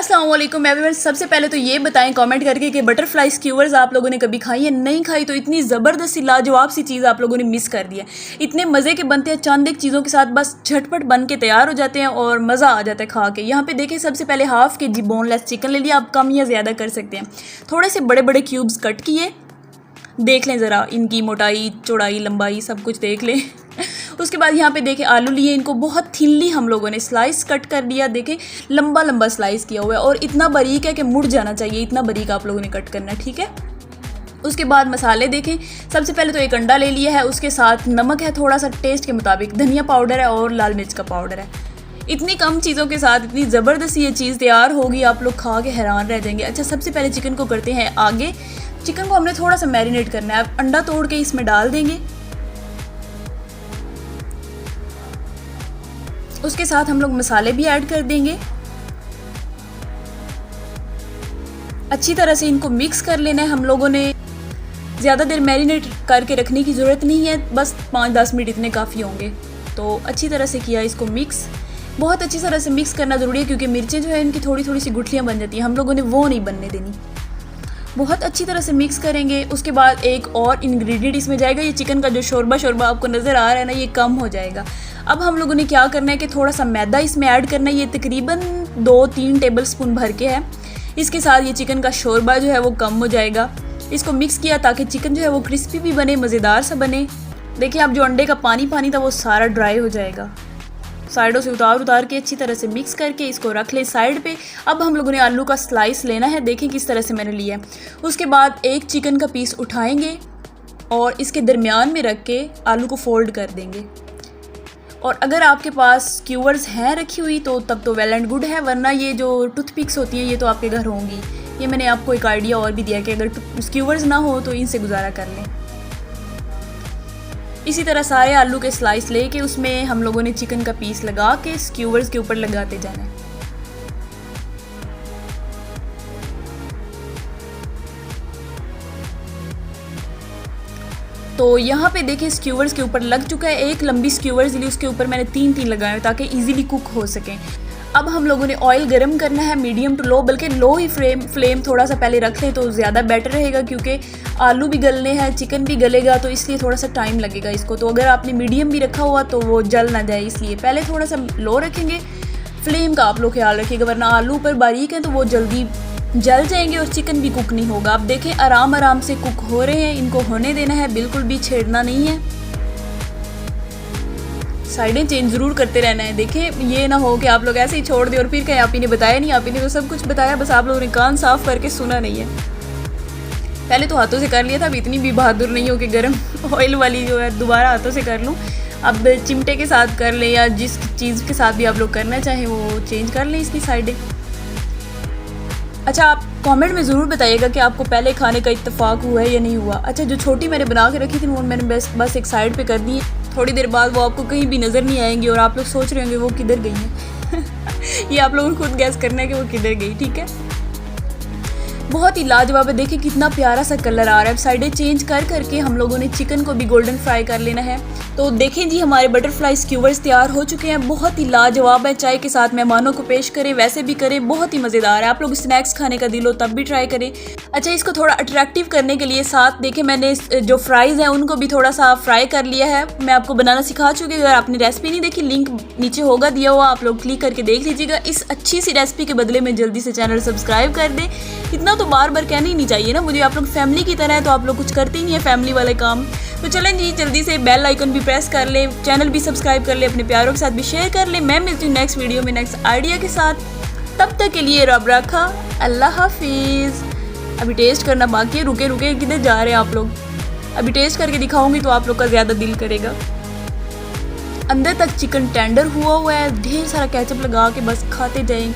अस्सलाम वालेकुम एवरीवन। सबसे पहले तो ये बताएं कमेंट करके कि बटरफ्लाई स्क्यूवर्स आप लोगों ने कभी खाई है? नहीं खाई तो इतनी ज़बरदस्त सी लाजवाब सी चीज़ आप लोगों ने मिस कर दी है। इतने मज़े के बनते हैं, चंद एक चीज़ों के साथ बस झटपट बन के तैयार हो जाते हैं और मज़ा आ जाता है खा के। यहाँ पे देखें, सबसे पहले हाफ़ KG बोनलेस चिकन ले लिया। आप कम या ज़्यादा कर सकते हैं। थोड़े से बड़े बड़े क्यूब्स कट किए, देख लें ज़रा इनकी मोटाई, चौड़ाई, लंबाई सब कुछ देख लें। उसके बाद यहाँ पे देखें आलू लिए, इनको बहुत थिनली हम लोगों ने स्लाइस कट कर दिया। देखें लंबा लंबा स्लाइस किया हुआ है और इतना बारीक है कि मुड़ जाना चाहिए, इतना बारीक आप लोगों ने कट करना है, ठीक है। उसके बाद मसाले देखें, सबसे पहले तो एक अंडा ले लिया है, उसके साथ नमक है थोड़ा सा टेस्ट के मुताबिक, धनिया पाउडर है और लाल मिर्च का पाउडर है। इतनी कम चीज़ों के साथ इतनी ज़बरदस्त ये चीज़ तैयार होगी, आप लोग खा के हैरान रह जाएंगे। अच्छा, सबसे पहले चिकन को करते हैं आगे। चिकन को हमने थोड़ा सा मैरिनेट करना है। आप अंडा तोड़ के इसमें डाल देंगे, उसके साथ हम लोग मसाले भी ऐड कर देंगे। अच्छी तरह से इनको मिक्स कर लेना है। हम लोगों ने ज़्यादा देर मैरिनेट करके रखने की ज़रूरत नहीं है, बस 5-10 मिनट इतने काफ़ी होंगे। तो अच्छी तरह से किया इसको मिक्स, बहुत अच्छी तरह से मिक्स करना ज़रूरी है क्योंकि मिर्चें जो है इनकी थोड़ी थोड़ी सी गुठलियाँ बन जाती हैं, हम लोगों ने वो नहीं बनने देनी। बहुत अच्छी तरह से मिक्स करेंगे। उसके बाद एक और इंग्रेडिएंट इसमें जाएगा, ये चिकन का जो शोरबा आपको नज़र आ रहा है ना, ये कम हो जाएगा। अब हम लोगों ने क्या करना है कि थोड़ा सा मैदा इसमें ऐड करना है। ये तकरीबन 2-3 टेबल स्पून भर के है। इसके साथ ये चिकन का शोरबा जो है वो कम हो जाएगा। इसको मिक्स किया ताकि चिकन जो है वो क्रिस्पी भी बने, मज़ेदार सा बने। देखिए अब जो अंडे का पानी था वो सारा ड्राई हो जाएगा। साइडों से उतार के अच्छी तरह से मिक्स करके इसको रख लें साइड पे। अब हम लोगों ने आलू का स्लाइस लेना है, देखें किस तरह से मैंने लिया है। उसके बाद एक चिकन का पीस उठाएंगे और इसके दरमियान में रख के आलू को फोल्ड कर देंगे। और अगर आपके पास स्क्यूवर्स हैं रखी हुई तो तब तो वेल एंड गुड है, वरना ये जो टूथपिक्स होती हैं ये तो आपके घर होंगी। ये मैंने आपको एक आइडिया और भी दिया कि अगर स्क्यूवर्स ना हो तो इनसे गुजारा कर लें। इसी तरह सारे आलू के स्लाइस लेके उसमें हम लोगों ने चिकन का पीस लगा के स्क्यूवर्स के ऊपर लगाते जाना है। तो यहाँ पे देखिए स्क्यूवर्स के ऊपर लग चुका है। एक लंबी स्क्यूवर्स ली, उसके ऊपर मैंने 3 लगाए ताकि इजीली कुक हो सकें। अब हम लोगों ने ऑयल गरम करना है, मीडियम टू लो, बल्कि लो ही फ्लेम थोड़ा सा पहले रख लें तो ज़्यादा बेटर रहेगा क्योंकि आलू भी गलने हैं, चिकन भी गलेगा, तो इसलिए थोड़ा सा टाइम लगेगा इसको। तो अगर आपने मीडियम भी रखा हुआ तो वो जल ना जाए, इसलिए पहले थोड़ा सा लो रखेंगे। फ्लेम का आप लोग ख्याल रखिएगा, वरना आलू पर बारीक है तो वो जल्दी जल जाएंगे और चिकन भी कुक नहीं होगा। आप देखें आराम से कुक हो रहे हैं, इनको होने देना है, बिल्कुल भी छेड़ना नहीं है। साइडें चेंज ज़रूर करते रहना है। देखें ये ना हो कि आप लोग ऐसे ही छोड़ दें और फिर कहें आप ही ने बताया नहीं, आप ही ने तो सब कुछ बताया, बस आप लोगों ने कान साफ करके सुना नहीं है। पहले तो हाथों से कर लिया था, अब इतनी भी बहादुर नहीं हो कि गर्म ऑयल वाली जो है दोबारा हाथों से कर लूँ। अब चिमटे के साथ कर लें या जिस चीज़ के साथ भी आप लोग करना चाहें वो चेंज कर लें इसकी साइडें। अच्छा, आप कमेंट में ज़रूर बताइएगा कि आपको पहले खाने का इत्तेफाक हुआ है या नहीं हुआ। अच्छा, जो छोटी मैंने बना के रखी थी वो मैंने बस एक साइड पे कर दी है। थोड़ी देर बाद वो आपको कहीं भी नज़र नहीं आएंगी और आप लोग सोच रहे होंगे वो किधर गई हैं। ये आप लोगों को खुद गैस करना है कि वो किधर गई, ठीक है। बहुत ही लाजवाब है, देखिए कितना प्यारा सा कलर आ रहा है। अब साइडें चेंज करके हम लोगों ने चिकन को भी गोल्डन फ्राई कर लेना है। तो देखें जी, हमारे बटरफ्लाई स्क्यूवर्स तैयार हो चुके हैं। बहुत ही लाजवाब है, चाय के साथ मेहमानों को पेश करें, वैसे भी करें, बहुत ही मज़ेदार है। आप लोग स्नैक्स खाने का दिल हो तब भी ट्राई करें। अच्छा, इसको थोड़ा अट्रैक्टिव करने के लिए साथ देखें मैंने जो फ्राइज़ हैं उनको भी थोड़ा सा फ्राई कर लिया है। मैं आपको बनाना सिखा चुकी हूँ, अगर आपने रेसिपी नहीं देखी लिंक नीचे होगा दिया हुआ, आप लोग क्लिक करके देख लीजिएगा। इस अच्छी सी रेसिपी के बदले में जल्दी से चैनल सब्सक्राइब कर दें। इतना तो बार बार कहना ही नहीं चाहिए ना मुझे, आप लोग फैमिली की तरह है तो आप लोग कुछ करते ही नहीं है फैमिली वाले काम। तो चलें जी, जल्दी से बेल आइकन भी प्रेस कर लें, चैनल भी सब्सक्राइब कर लें, अपने प्यारों के साथ भी शेयर कर लें। मैं मिलती हूँ नेक्स्ट वीडियो में नेक्स्ट आइडिया के साथ। तब तक के लिए रब रखा, अल्लाह हाफिज़। अभी टेस्ट करना बाकी है, रुके किधर जा रहे हैं आप लोग। अभी टेस्ट करके दिखाऊंगी तो आप लोग का ज़्यादा दिल करेगा। अंदर तक चिकन टेंडर हुआ है, ढेर सारा केचप लगा के बस खाते जाएं।